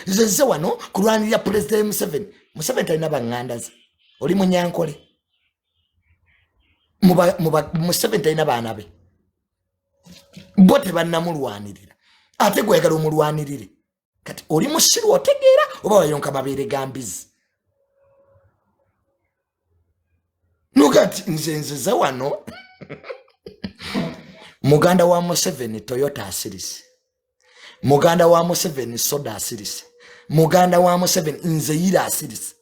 nze wano kulwanirira president Museveni talina bang'andaze oli munyankole Museveni talina baana be bo tebannamulwanirira ate gwegala omulwanirire kati oli musiru otegeera oba wayonka mabeere gambizi nugati nze wano muganda wa Museveni Toyota asirise muganda wa Museveni soda asirise muganda wa Museveni nzeira asirise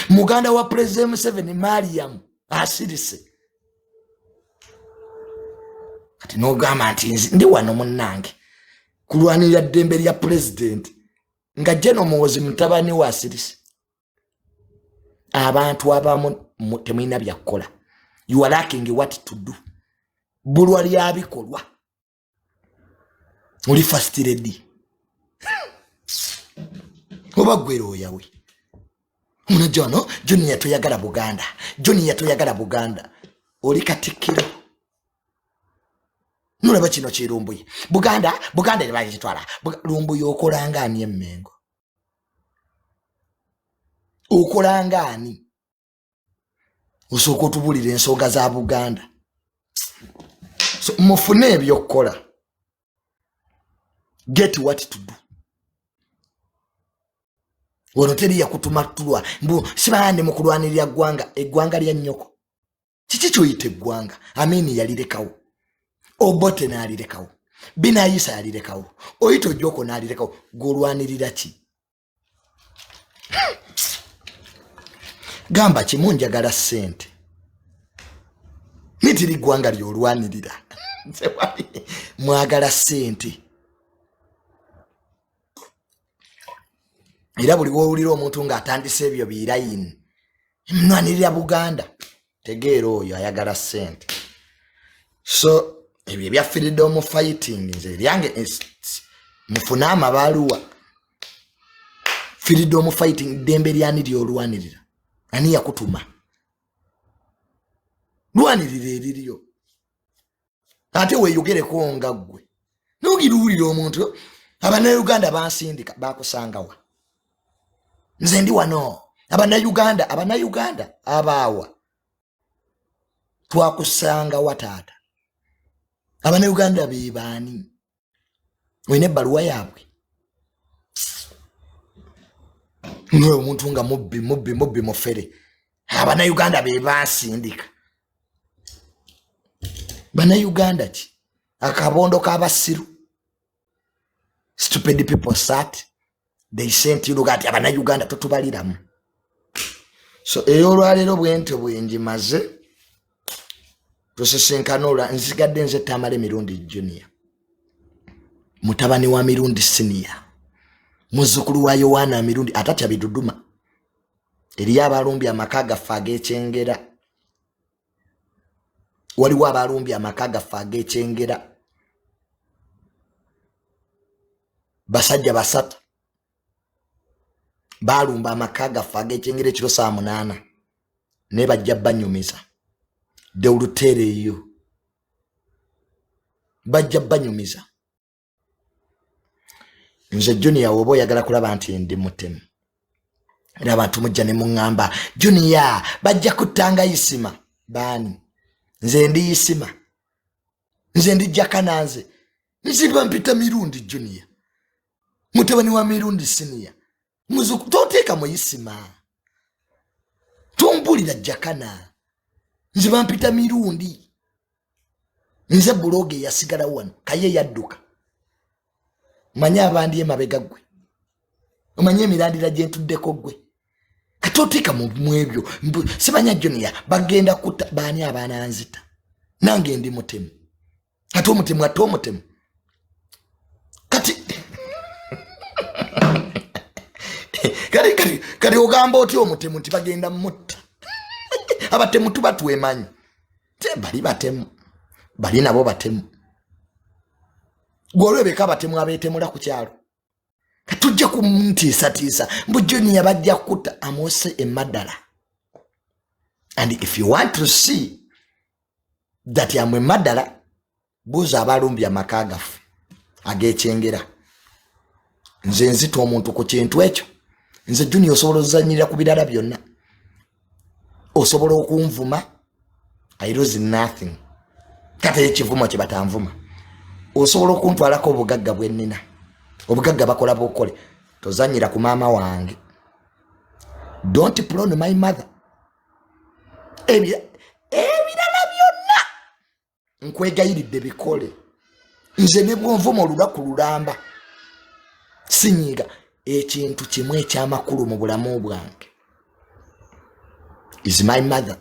muganda wa president Museveni Mariam asirise kati nogamba nti ndi wano munnange kulwanirira ddembe lya president nga General Muhoozi mutabani wa asirise abantu abamu temulina byakola you are lacking what to do bulwa lyabikolwa oli first lady oba gwero yawe muna jono joni yatoyagala Buganda oli katikiro nulaba kino kirumbuye Buganda ne bakitwala lumbuye okolanga ani emmengo okolanga ani osoko tubulira ensonga za Buganda so mufune ebyokola get what to do wono teri yakutumatulwa mbu sibande mukulwanirira eggwanga lya nnyoko kiki kyoyita eggwanga Amini yalirekawo Obote nalirekawo Binayisa yalirekawo Oyito Joko nalirekawo golwanirira ki gamba kimunjagala sente nitiri gwanga lyolwanirira mwagala sente era buli wowulira omuntu ng'atandise ebyo birayini mwanirira Buganda tegeera oyo ayagala sente so ebyo bya freedom fighting nze lyange mufuna amabaluwa freedom fighting dembe lyani lyolwanirira ani yakutuma lwanirira eririyo ate weeyogereko nga ggwe nogiruwulira omuntu Abannayuganda bansindika bakusangawa nze ndi wano Abannayuganda abaawa twakusanga wataata Abannayuganda be baani oyina ebbaluwa yaabwe nwe omuntu nga mubbi mufere Abannayuganda be bansindika Bannayuganda ki akabondo k'abasiru stupid people sat they sent you lugati Abannayuganda totubaliramu so eyolwalero bwente bwenjimaze tusesenkanola nzigadde nze Tamale mirundi junior mutabani wa mirundi senior muzukulu wa Yohana mirundi atatya biduduma eriyo abalumbi amakaga fage chengera waliwo abalumbi amakaga fage chengera basajja basatu balumba amakaga fage chengera ekiro saa 8 ne bajja banyumiza dewulutereyo bajja banyumiza nze junior wobo yagala kulaba nti ndi mutemu era abantu mujja ne mungamba junior bajja kutanga isima bani nze ndi isima nze ndi jakananze nziba mpita mirundi junior mutabani wa mirundi senior muzuku toteka mu isima tumbulira jakana nziba mpita mirundi nze buloge yasigala wano kaye yadduka manya abandi emabega gwe omanye emirandira gye ntuddeko gwe katotika mu mwebyo simanya junior bagenda kuta bani abaana nzita nange ndi mutemu ate omutemu kati kati ogamba oti omutemu nti bagenda mutta abatemu tuba twemanyi te bali batemu bali nabo batemu gwolwebeka abatemu abeetemula ku kyalo katujja kumutiisatiisa mbu junior bajja kuta amose emaddala and if you want to see that yamwe maddala buuza abalumbi amaka gaffe ag'ekyengera nze nzita omuntu ku kintu ekyo nze Junior osobola ozanyira ku birala byonna osobola okunvuma I lose nothing kate ekivumo kye batanvuma osobola okuntwalako obugagga bwennina obugagga bakola bukole tozanyira ku maama wange don't prone my mother ebirala byonna nkwegayiridde bikole nze ne bwonvuma olunaku lulamba sinyiga ekintu kimu ekyamakulu mu bulamu bwange is my mother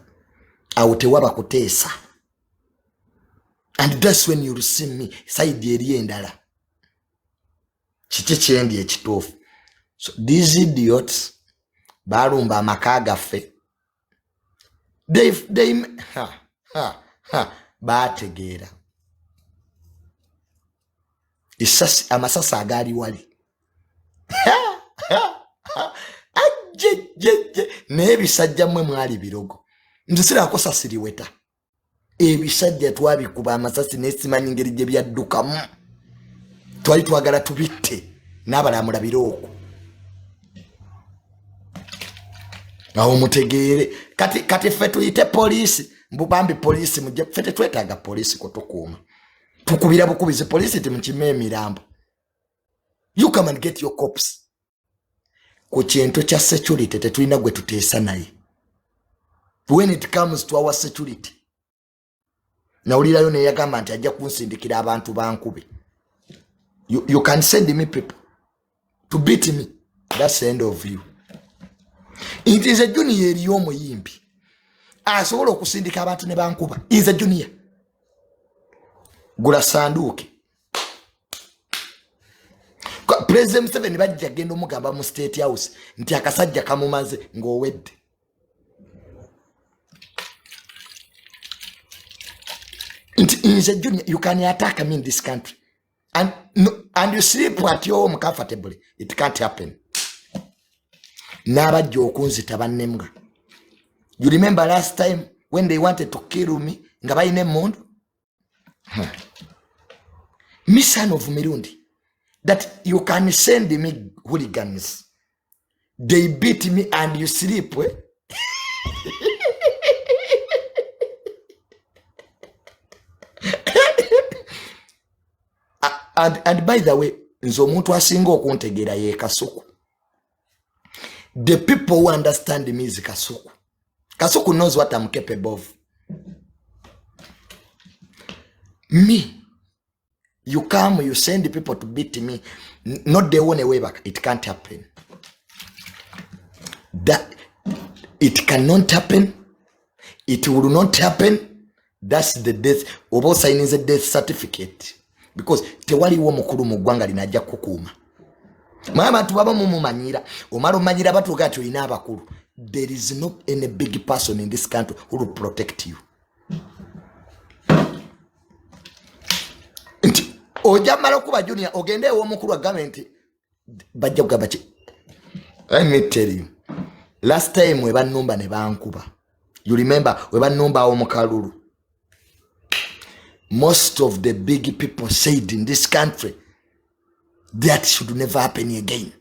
awo tewaba kuteesa and that's when you see me side eri endala kiki kyendi ekituufu so these idiots balumba amaka gaffe they bategeera amasasi agaali wali n'ebisajja mmwe mwali birogo nze sirako sasiriweta ebisajja twabikuba amasasi nesimanyi ngeri gye byaddukamu twali twagala tubitte n'abalamula biroko awo mutegeere kati ffe tuyite polisi mbubambi polisi mujje ffe tetwetaaga polisi kutukuuma tukubira bukubizi polisi timukime emirambo you come and get your cops ku kintu kya security tetulina gwe tuteesa naye when it comes to our security nawulirayo neyagamba nti ajja kunsindikira abantu bankube you can send me people to beat me that's the end of you nze Junior eriyo omuyimbi asobola okusindika abantu ne bankuba nze Junior gula sanduuke President Museveni bajja genda omugamba mu State House nti akasajja kamumaze ng'owedde nze Junior you can attack me in this country and you sleep at your home comfortably it can't happen n'abajja okunzita bannemga you remember last time when they wanted to kill me nga bayina emmundu me son of Mirundi that you can send me hooligans they beat me and you sleep and by the way nzo omuntu asinga okuntegeera ye Kasuku the people who understand me is Kasuku Kasuku knows what I'm capable of me you come you send people to beat me not the only way back it can't happen that it cannot happen it will not happen that's the death obo signing the death certificate because tewaliwo mukulu mu ggwanga linajja kukuuma mama tubaba mumumanyira omalo manyira batuga ati olina abakulu there is no any big person in this country who will protect you ojamala okuba Junior ogende ewo omukulu wa government bajja kugamba ki let me tell you last time we banumba ne bankuba you remember we banumba omukalulu most of the big people said in this country that should never happen again.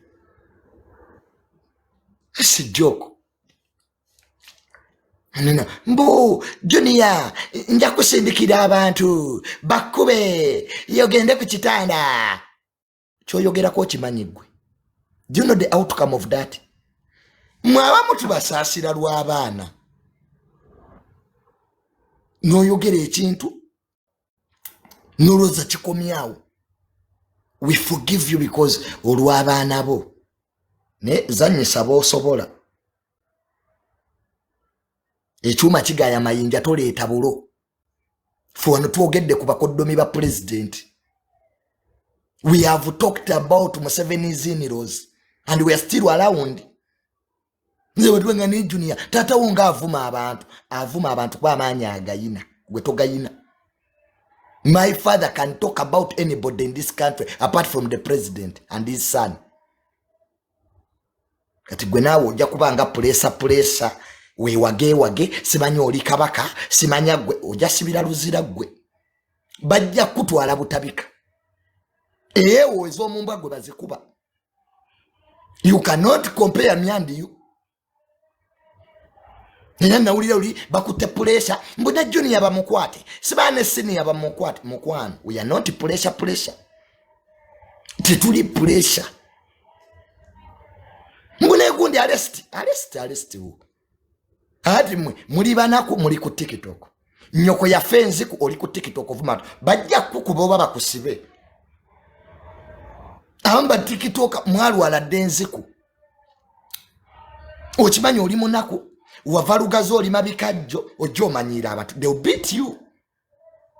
It's a joke. No. Mbo, Junior, nja kusindikira abantu, bakube, yogende ku kitanda. Kyoyogera ko kimanyigwe. Do you know the outcome of that? Mwaba mutu basasira lw'abaana. Noyogera ekintu. Noloza kikomyawo. We forgive you because olw'abaana bo. Ne zanyisa b'osobola. Ekyuma kigaya mayinja toleeta bulo. Fuwano twogedde ku bakoddomi ba president. We have talked about Museveni's in-laws and we are still around. Nze wetwenga ne Junior tata wonga avuma abantu kwa amaanya agayina gwe togayina. My father can talk about anybody in this country apart from the president and his son. Kati gwe nawe ojja kubanga pulesa we wage simanya oli kabaka simanya gwe ojja sibira luzira gwe bajja kutwala butabika ewo ezo mumbwa gwe bazikuba You cannot compare me and you. Nina nawulira uli bakute pressure mbona junior bamukwate sibane senior bamukwate mukwano. We are not pressure tetuli pressure mbona gundi arrest ati muri banako muri ku TikTok nyoko ya fenzi ku oli ku TikTok vuma bajja kukuboba bakusibe amba TikTok mwalu ala denziku okimanyi oli munako wavalugazo oli mabikajjo ojo manyira abantu they will beat you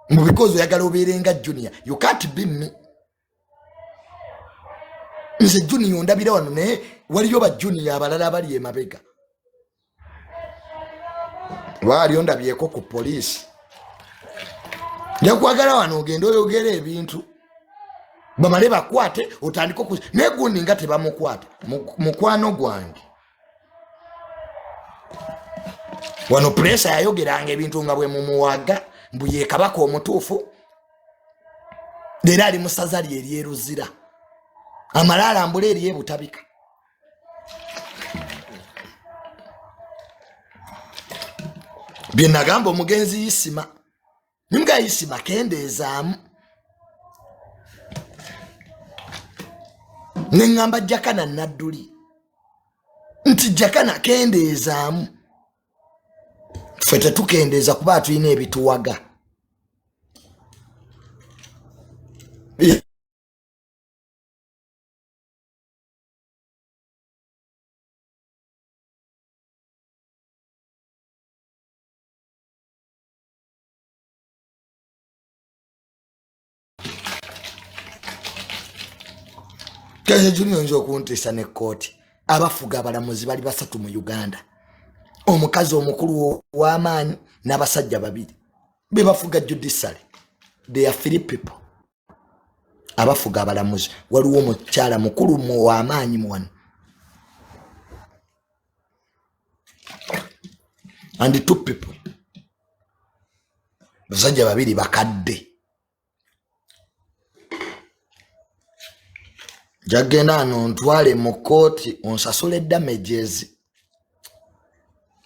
because oyagala oberenga junior you can't be me nze junior ndabira wano ne waliyo ba junior abalala bali emabega wali ondabyeko ku police yakwagala wano ogenda oyogera ebintu bamale bakwate otandika ku negundi nga tebamukwata mukwano gwange wano pressure yayogeranga ebintu nga bwe mumuwaga mbuye kabako omutuufu derali musazali eryeruzira amalala ambule eryebutabika byenagamba omugenzi Isima nimuga Isima kendeezaamu nengamba Jakana Nadduli nti Jakana kendeezaamu ffe tetukendeeza kuba tulina ebituwaga Kaje junior njo kuntisa ne kooti abafuga abalamuzi bali basatu mu Uganda omukazi omukulu w'amaanyi n'abasajja babiri be bafuga judiciary they are 3 people abafuga abalamuzi waliwo omukyala mukulu mu w'amaanyi mu and 2 people basajja babiri bakadde jagenda ano ntwale mu kooti onsasule damages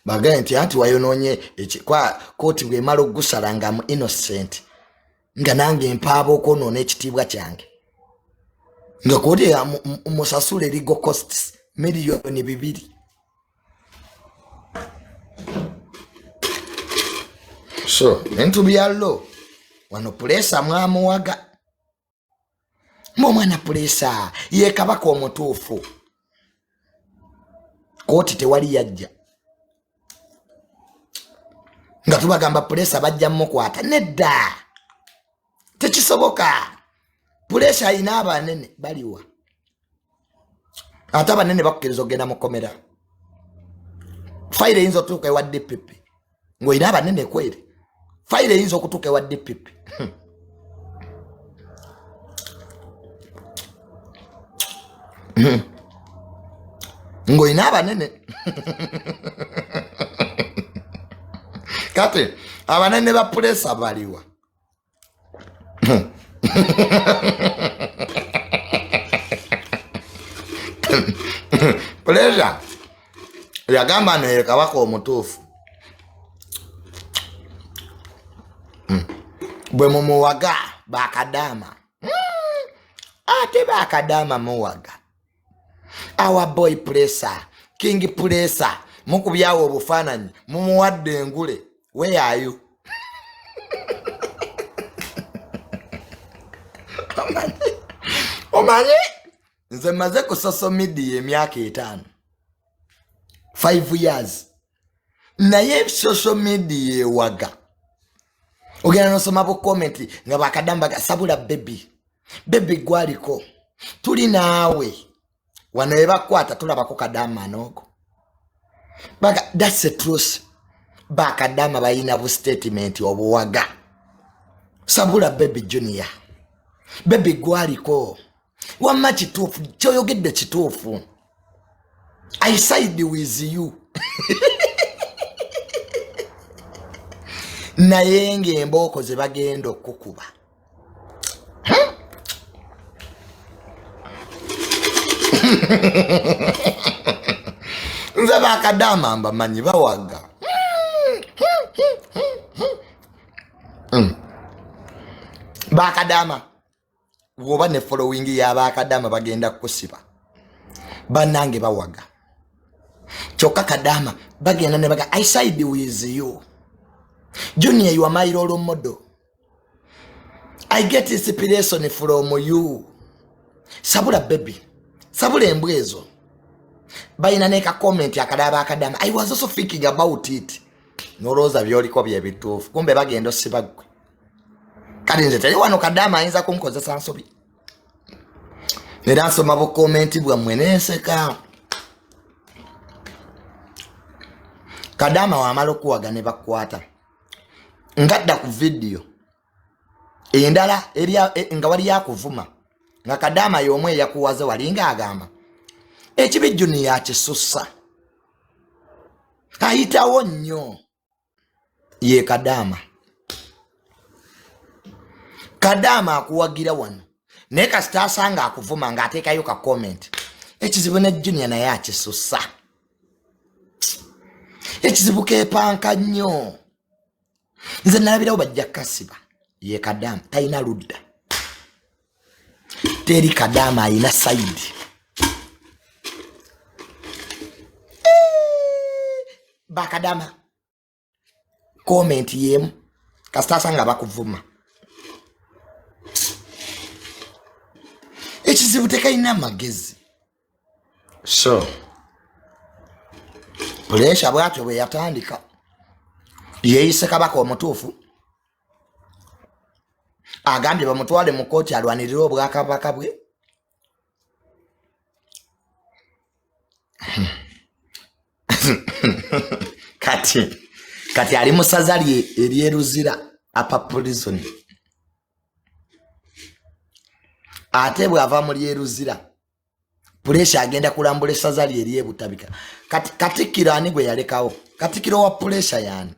bagaye nti anti wayononye kwa kooti bwe malo gusala nga mu innocent nga nange mpaabo kono n'ekitiibwa kyange nga kooti musasule legal costs miliyoni 2 so into byallo wano pressure mwamuwaga mwana pressure ye kabako omutuufu kooti tewali yajja nga tubagamba pressure bajja mukwata nedda tekisoboka pressure ina abanene baliwa ate abanene bakukiriza ogenda mukomera file yinza okutuuka ewa DPP ng'oina abanene kweri file yinza okutuuka ewa DPP ng'oina abanene kati abanene ba pressure baliwa pressure yagamba ne kabako omutuufu bwe mumuwaga bakadama ate bakadama muwaga our boy pressure king pressure mukubyawo obufaananyi mumuwadde engule where are you omanye nze maze ku social media emyaka 5 years naye social media ewaga ogenda nosoma bu comment nga bakadamba gasabula baby gwaliko tuli naawe wano ebakwata tulabako kadama noko baka that's the truth bakadama bayina bu statement obuwaga sabula baby junior baby gwaliko wamma kituufu kyoyogedde kituufu I side with you naye ng'embooko ze bagenda okukuba Nze bakadama mbamanyi bawaga. Bakadama woba ne following ya bakadama bagenda kusiba banange bawaga kyokka kadama bagenda ne baga I side with you Junior, you are my role model. I get inspiration from you. Sabula baby sabula embwezo bayina neka comment yakadaba akadama. I was also thinking about it. Noroza byoliko bye bitufu kumbe bagenda osibagwe kali nze tali wano kadama ayinza kunkozesa nsobi era nsoma bo comment bwa mweneseka kadama wamala okuwaga ne bakwata ngadda ku video endala nga wali yakuvuma nga kadama yomwe yakuwaze walinga agamba ekibijjuni yakisussa ayitawo nnyo ye kadama akuwagira wano naye kasita asanga akuvuma ng'ateekayo ka comment ekizibu ne Junior naye akisussa ekizibu keepanka nnyo nze nalabirawo bajja kasiba ye kadama talina ludda teri kadama ayina saidi bakadama comment yemu kasita asanga bakuvuma ekizibu tekalina magezi so puresha bwatyo bwe yatandika yeeyise kabaka omutuufu agambye bamutwale mu kooti alwanirire obwakabaka bwe kati ali mu ssaza lye eryeruzira apa prison ate bw'ava mu lyeruzira puresha agenda kulambula essaza lye eryebutabika Katikkiro ani gwe yalekawo Katikkiro wa puresha yani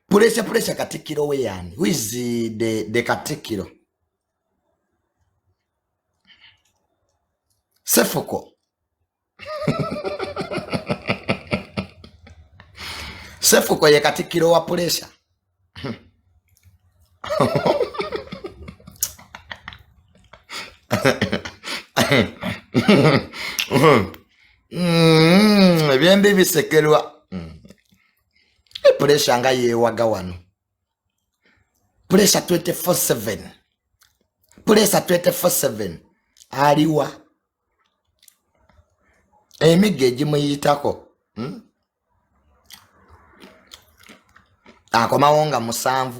puresha Katikkiro we yani who is the Katikkiro Sefuko Sefuko ye Katikkiro wa puresha ebyembi bisekerwa puresha nga yewaga wano puresha 24/7 aliwa emiga egimuyitako akomawo nga 7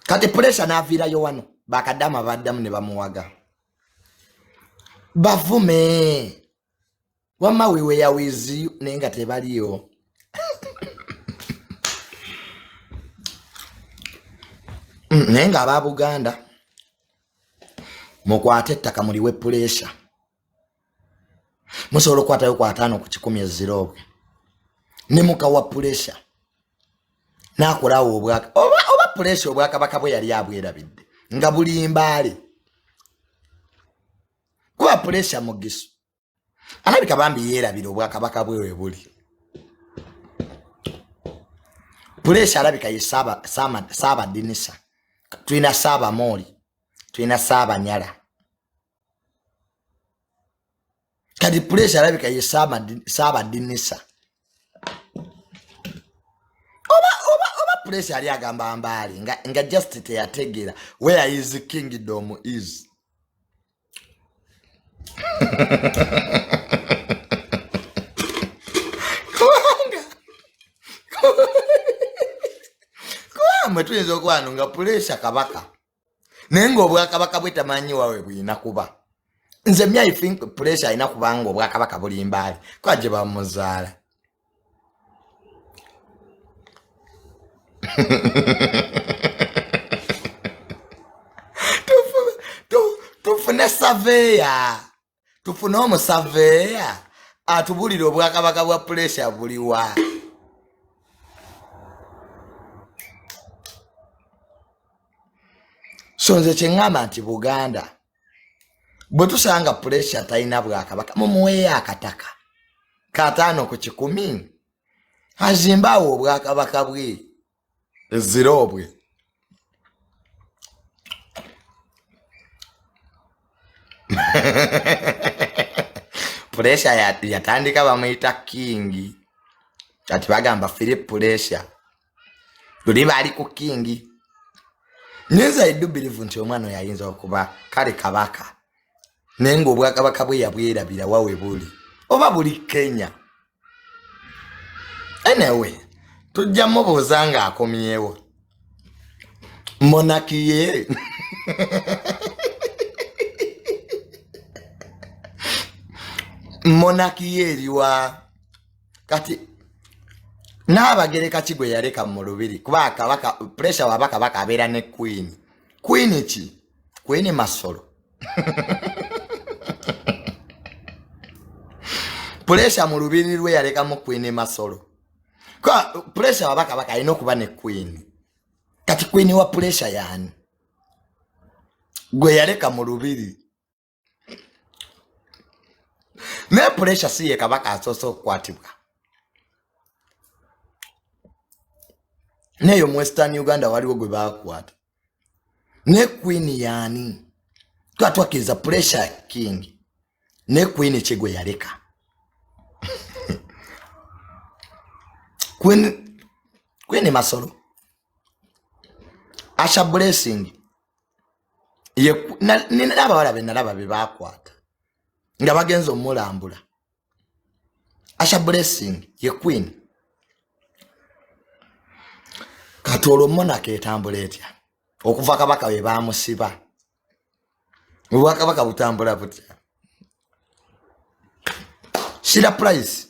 kati puresha n'aviirayo wano bakadama baddamu ne bamuwaga bavume wama wewe ya wizi nenga tebaliyo nenga aba Buganda mukwate ettaka muliwe puresha musobola okukwatayo kwa 5 ku 10 ne mukawa puresha nakolawo obwaka oba puresha obwakabaka bwe yali abwerabidde nga buli mbaale kuba puresha mugisu alabika bambi yerabira obwakabaka bwe we buli puresha alabika ye saba dinisa tulina saba moli tulina saba nyala kadi puresha alabika ye saba dinisa oba puresha ali agamba mbali nga just teyategera where is kingdom is kwamwe tuyinza okwano nga puresha kabaka naye nga obwakabaka bwe tamanyi wawe bwina kuba nze I think puresha alina kubanga obwakabaka buli mbaali kwaje bamuzaala tufune saveya tufune omusaveya atubulire obwakabaka bwa puresha buliwa So nze kyengamba nti Buganda bwe tusanga pressure talina Bwakabaka mumuweeyo akataka kataano ku 10 azimbawo Obwakabaka bwe eziro bwe. Pressure yatandika bamuyita King kati bagamba Philip Pressure tuli bali ku King. Neza I do believe nti omwana yayinza okuba kale kabaka nengo Obwakabaka bwe yabwerabira wawe buli oba buli Kenya. Anyway tujja mubuuza nga akomyewo monarchy monarchy eriwa kati n'Abagereka Kigwe yaleka mu lubiri kuba kabaka pressure wabakabaka abeera ne queen ki queen Masolo pressure mu lubiri lwe yaleka mu queen Masolo kwa pressure wabakabaka alina okuba ne queen kati queen wa pressure yani gwe yaleka mu lubiri ne pressure siye kabaka asoso okukwatibwa neyo mu Western Uganda waliwo gwe bakwata ne queen yani twatwakiza pressure king ne queen Kigwe yaleka queen Masolo Asha blessing ye naba wala benalaba bebakwata nga bagenza omulambula Asha blessing ye queen katolo mona ketambula etya okuva kabaka we bamusiba Obwakabaka butambula butya Shira price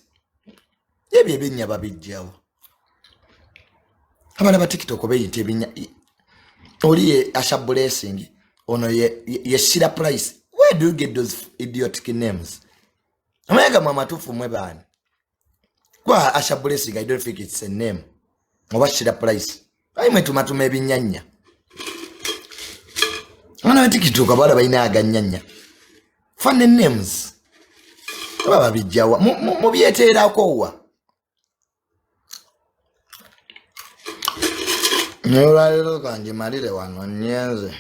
yebye binya babijjawo abana ba TikTok beyite ebinya oli Asha blessing ono ye Shira price. Where do you get those idiotic names? Amega mamatufu mwe bana kwa Asha blessing I don't think it's a name oba Shira price aimwe tumatume ebinyanya ana TikTok abana bayina aganyanya funny names baba bijjawa mu byeteerako wa Nolalo kanji malire wano nyenze